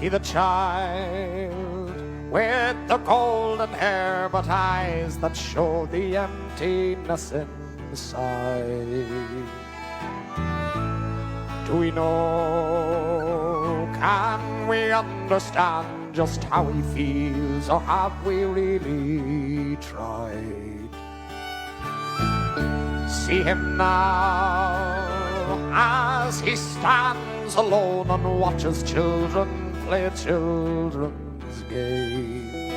See the child with the golden hair, but eyes that show the emptiness inside. Do we know, can we understand just how he feels, or have we really tried? See him now as he stands alone and watches children play children's games.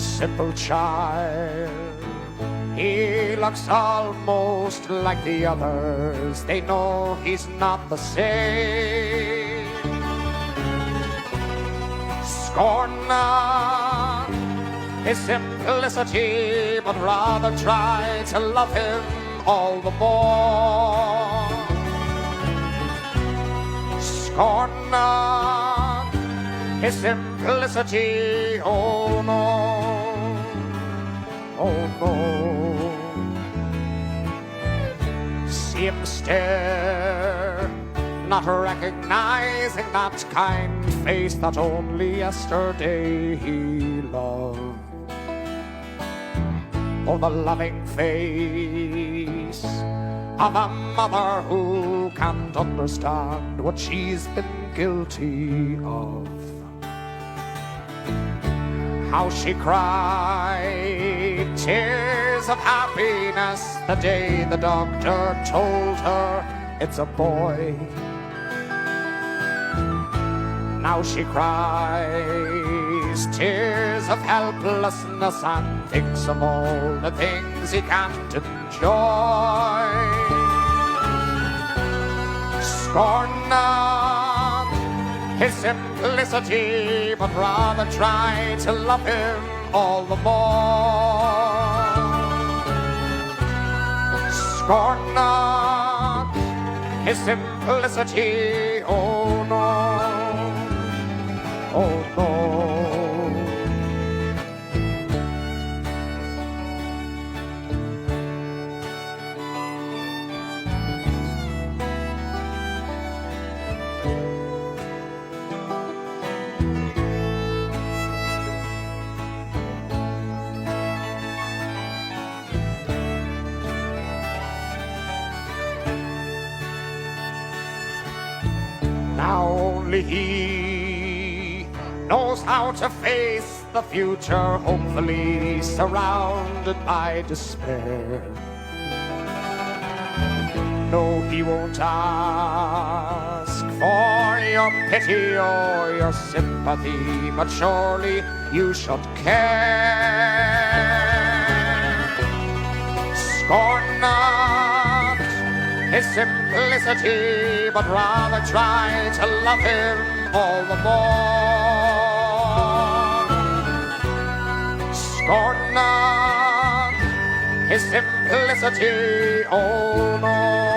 Simple child, he looks almost like the others. They know he's not the same. Scorn not his simplicity, but rather try to love him all the more. Scorn not his simplicity, oh no, oh no. See him stare, not recognizing that kind face that only yesterday he loved. Oh, the loving face of a mother who can't understand what she's been guilty of. How she cried tears of happiness the day the doctor told her it's a boy. Now she cries tears of helplessness and thinks of all the things he can't enjoy. Scorn not his simplicity, but rather try to love him all the more. Scorn not his simplicity, oh no, oh no. Now only he knows how to face the future, hopefully surrounded by despair. No, he won't ask for your pity or your sympathy, but surely you should care. Scorn not his simplicity, but rather try to love him all the more. Scorn not his simplicity, oh no.